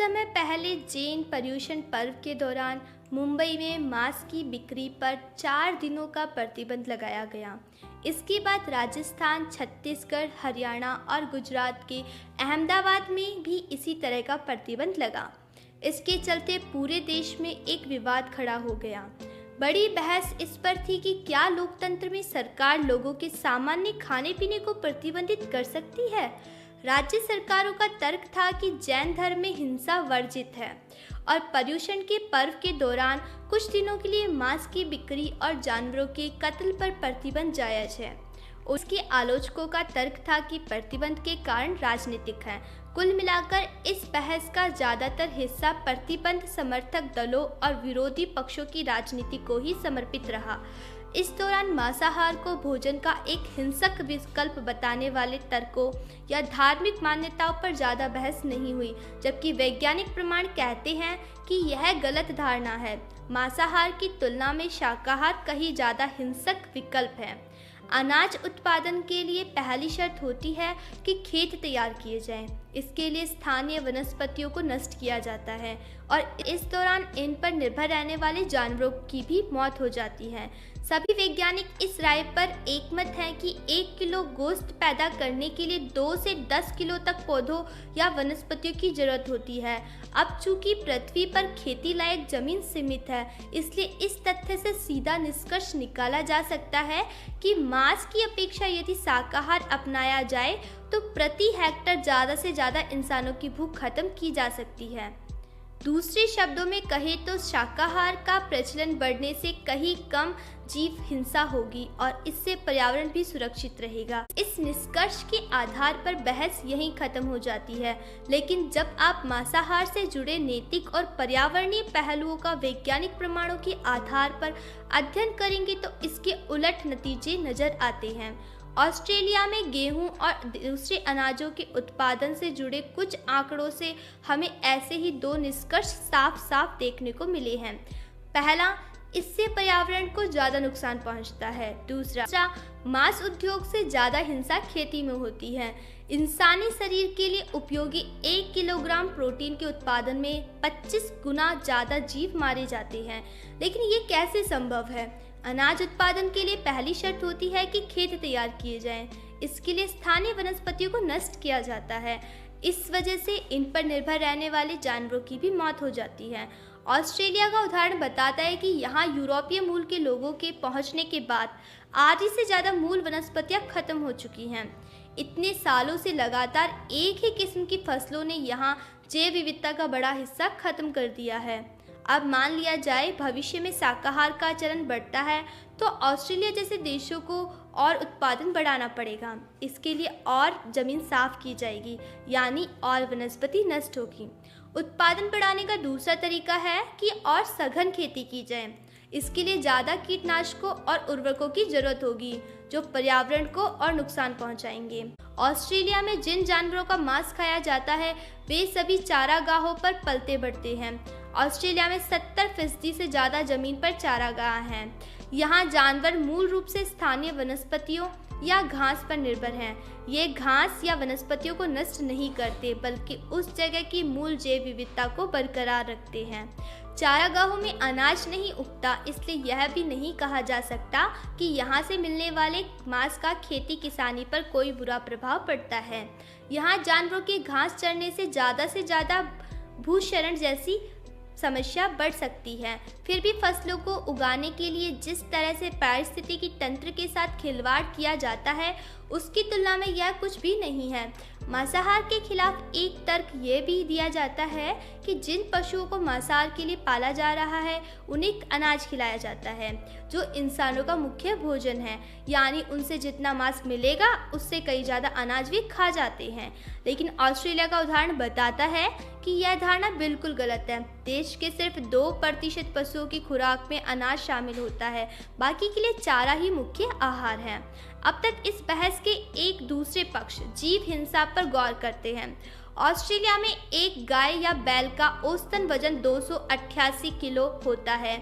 समय पहले जैन पर्युषण पर्व के दौरान मुंबई में मांस की बिक्री पर 4 दिनों का प्रतिबंध लगाया गया। इसके बाद राजस्थान, छत्तीसगढ़, हरियाणा और गुजरात के अहमदाबाद में भी इसी तरह का प्रतिबंध लगा। इसके चलते पूरे देश में एक विवाद खड़ा हो गया। बड़ी बहस इस पर थी कि क्या लोकतंत्र में सरकार लोगों के सामान्य खाने पीने को प्रतिबंधित कर सकती है। राज्य सरकारों का तर्क था कि जैन धर्म में हिंसा वर्जित है और पर्युषण के पर्व के दौरान कुछ दिनों के लिए मांस की बिक्री और जानवरों के कत्ल पर प्रतिबंध जायज है। उसके आलोचकों का तर्क था कि प्रतिबंध के कारण राजनीतिक है। कुल मिलाकर इस बहस का ज़्यादातर हिस्सा प्रतिबंध समर्थक दलों और विरोधी पक्षों की राजनीति को ही समर्पित रहा। इस दौरान मांसाहार को भोजन का एक हिंसक विकल्प बताने वाले तर्कों या धार्मिक मान्यताओं पर ज़्यादा बहस नहीं हुई, जबकि वैज्ञानिक प्रमाण कहते हैं कि यह गलत धारणा है। मांसाहार की तुलना में शाकाहार कहीं ज़्यादा हिंसक विकल्प है। अनाज उत्पादन के लिए पहली शर्त होती है कि खेत तैयार किए जाएं। इसके लिए स्थानीय वनस्पतियों को नष्ट किया जाता है और इस दौरान इन पर निर्भर रहने वाले जानवरों की भी मौत हो जाती है। सभी वैज्ञानिक इस राय पर एकमत हैं कि 1 किलो गोश्त पैदा करने के लिए 2 से 10 किलो तक पौधों या वनस्पतियों की जरूरत होती है। अब चूंकि पृथ्वी पर खेती लायक जमीन सीमित है, इसलिए इस तथ्य से सीधा निष्कर्ष निकाला जा सकता है कि मांस की अपेक्षा यदि शाकाहार अपनाया जाए तो प्रति हेक्टेयर ज़्यादा से ज़्यादा इंसानों की भूख खत्म की जा सकती है। दूसरे शब्दों में कहें तो शाकाहार का प्रचलन बढ़ने से कहीं कम जीव हिंसा होगी और इससे पर्यावरण भी सुरक्षित रहेगा। इस निष्कर्ष के आधार पर बहस यहीं खत्म हो जाती है, लेकिन जब आप मांसाहार से जुड़े नैतिक और पर्यावरणीय पहलुओं का वैज्ञानिक प्रमाणों के आधार पर अध्ययन करेंगे तो इसके उलट नतीजे नजर आते हैं। ऑस्ट्रेलिया में गेहूं और दूसरे अनाजों के उत्पादन से जुड़े कुछ आंकड़ों से हमें ऐसे ही 2 निष्कर्ष साफ साफ देखने को मिले हैं। पहला, इससे पर्यावरण को ज़्यादा नुकसान पहुंचता है। दूसरा, मांस उद्योग से ज़्यादा हिंसा खेती में होती है। इंसानी शरीर के लिए उपयोगी 1 किलोग्राम प्रोटीन के उत्पादन में 25 गुना ज़्यादा जीव मारे जाते हैं। लेकिन ये कैसे संभव है? अनाज उत्पादन के लिए पहली शर्त होती है कि खेत तैयार किए जाएं। इसके लिए स्थानीय वनस्पतियों को नष्ट किया जाता है। इस वजह से इन पर निर्भर रहने वाले जानवरों की भी मौत हो जाती है। ऑस्ट्रेलिया का उदाहरण बताता है कि यहाँ यूरोपीय मूल के लोगों के पहुँचने के बाद आधी से ज़्यादा मूल वनस्पतियाँ खत्म हो चुकी हैं। इतने सालों से लगातार एक ही किस्म की फसलों ने यहाँ जैव विविधता का बड़ा हिस्सा खत्म कर दिया है। अब मान लिया जाए भविष्य में शाकाहार का चलन बढ़ता है तो ऑस्ट्रेलिया जैसे देशों को और उत्पादन बढ़ाना पड़ेगा। इसके लिए और जमीन साफ की जाएगी, यानी और वनस्पति नष्ट होगी। उत्पादन बढ़ाने का दूसरा तरीका है कि और सघन खेती की जाए। इसके लिए ज़्यादा कीटनाशकों और उर्वरकों की जरूरत होगी जो पर्यावरण को और नुकसान पहुंचाएंगे। ऑस्ट्रेलिया में जिन जानवरों का मांस खाया जाता है वे सभी चारागाहों पर पलते बढ़ते हैं। ऑस्ट्रेलिया में 70% से ज़्यादा जमीन पर चारागाह हैं। यहाँ जानवर मूल रूप से स्थानीय वनस्पतियों या घास पर निर्भर हैं। ये घास या वनस्पतियों को नष्ट नहीं करते बल्कि उस जगह की मूल जैव विविधता को बरकरार रखते हैं। चारागाहों में अनाज नहीं उगता, इसलिए यह भी नहीं कहा जा सकता कि यहाँ से मिलने वाले मांस का खेती किसानी पर कोई बुरा प्रभाव पड़ता है। यहाँ जानवरों के घास चरने से ज़्यादा भूक्षरण जैसी समस्या बढ़ सकती है। फिर भी फसलों को उगाने के लिए जिस तरह से पारिस्थितिकी तंत्र के साथ खिलवाड़ किया जाता है उसकी तुलना में यह कुछ भी नहीं है। मांसाहार के खिलाफ एक तर्क ये भी दिया जाता है कि जिन पशुओं को मांसाहार के लिए पाला जा रहा है उन्हें अनाज खिलाया जाता है जो इंसानों का मुख्य भोजन है, यानी उनसे जितना मांस मिलेगा उससे कई ज़्यादा अनाज भी खा जाते हैं। लेकिन ऑस्ट्रेलिया का उदाहरण बताता है कि यह धारणा बिल्कुल गलत है। देश के सिर्फ 2% पशुओं की खुराक में अनाज शामिल होता है, बाकी के लिए चारा ही मुख्य आहार है। अब तक इस बहस के एक दूसरे पक्ष जीव हिंसा पर गौर करते हैं। ऑस्ट्रेलिया में एक गाय या बैल का औसतन वजन 288 किलो होता है।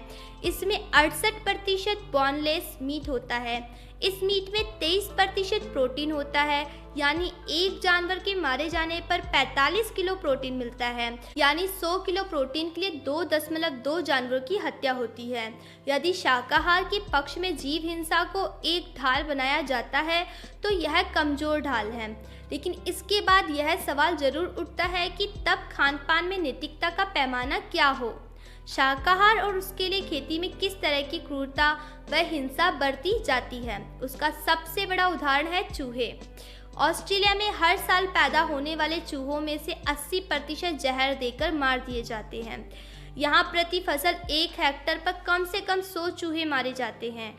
इसमें 68% बोनलेस मीट होता है। इस मीट में 23% प्रोटीन होता है, यानी एक जानवर के मारे जाने पर 45 किलो प्रोटीन मिलता है, यानी 100 किलो प्रोटीन के लिए 2.2 जानवरों की हत्या होती है। यदि शाकाहार के पक्ष में जीव हिंसा को एक ढाल बनाया जाता है तो यह कमजोर ढाल है। लेकिन इसके बाद यह सवाल जरूर उठता है कि तब खान पान में नैतिकता का पैमाना क्या हो। शाकाहार और उसके लिए खेती में किस तरह की क्रूरता व हिंसा बरती जाती है, उसका सबसे बड़ा उदाहरण है चूहे। ऑस्ट्रेलिया में हर साल पैदा होने वाले चूहों में से 80% जहर देकर मार दिए जाते हैं। यहाँ प्रति फसल 1 हेक्टेयर पर कम से कम 100 चूहे मारे जाते हैं।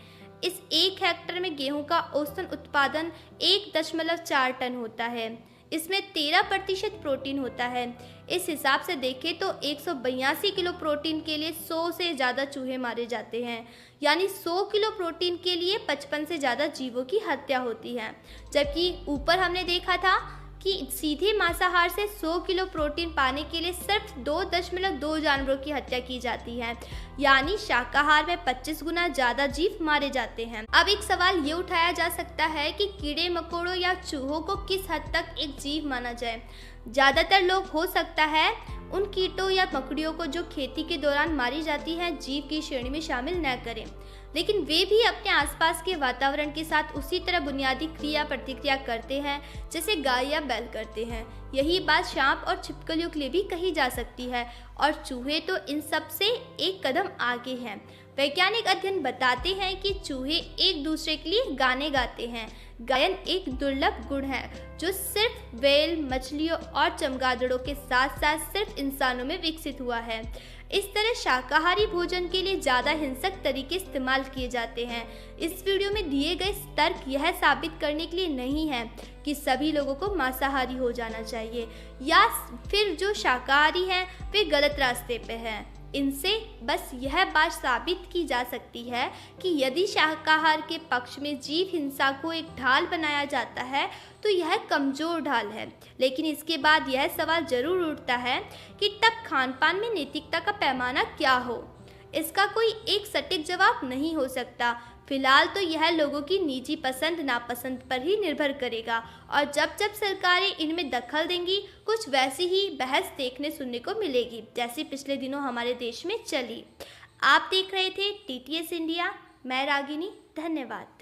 इस 1 हेक्टेयर में गेहूं का औसतन उत्पादन 1.4 टन होता है। इसमें 13% प्रोटीन होता है। इस हिसाब से देखें तो 182 किलो प्रोटीन के लिए 100 से ज़्यादा चूहे मारे जाते हैं, यानी 100 किलो प्रोटीन के लिए 55 से ज़्यादा जीवों की हत्या होती है। जबकि ऊपर हमने देखा था कि सीधे मांसाहार से 100 किलो प्रोटीन पाने के लिए सिर्फ 2.2 जानवरों की हत्या की जाती है, यानी शाकाहार में 25 गुना ज़्यादा जीव मारे जाते हैं। अब एक सवाल ये उठाया जा सकता है कि कीड़े मकोड़ों या चूहों को किस हद तक एक जीव माना जाए। ज़्यादातर लोग हो सकता है उन कीटों या मकड़ियों को जो खेती के दौरान मारी जाती हैं जीव की श्रेणी में शामिल न करें, लेकिन वे भी अपने आसपास के वातावरण के साथ उसी तरह बुनियादी क्रिया प्रतिक्रिया करते हैं जैसे गाय या बैल करते हैं। यही बात सांप और छिपकलियों के लिए भी कही जा सकती है, और चूहे तो इन सब से एक कदम आगे हैं। वैज्ञानिक अध्ययन बताते हैं कि चूहे एक दूसरे के लिए गाने गाते हैं। गायन एक दुर्लभ गुण है जो सिर्फ व्हेल, मछलियों और चमगादड़ों के साथ साथ सिर्फ इंसानों में विकसित हुआ है। इस तरह शाकाहारी भोजन के लिए ज़्यादा हिंसक तरीके इस्तेमाल किए जाते हैं। इस वीडियो में दिए गए तर्क यह साबित करने के लिए नहीं है कि सभी लोगों को मांसाहारी हो जाना चाहिए या फिर जो शाकाहारी हैं वे गलत रास्ते पे हैं। इनसे बस यह बात साबित की जा सकती है कि यदि शाकाहार के पक्ष में जीव हिंसा को एक ढाल बनाया जाता है तो यह कमजोर ढाल है। लेकिन इसके बाद यह सवाल जरूर उठता है कि तब खान पान में नैतिकता का पैमाना क्या हो। इसका कोई एक सटीक जवाब नहीं हो सकता। फिलहाल तो यह लोगों की निजी पसंद नापसंद पर ही निर्भर करेगा, और जब जब सरकारें इनमें दखल देंगी कुछ वैसी ही बहस देखने सुनने को मिलेगी जैसी पिछले दिनों हमारे देश में चली। आप देख रहे थे TTS इंडिया, मैं रागिनी। धन्यवाद।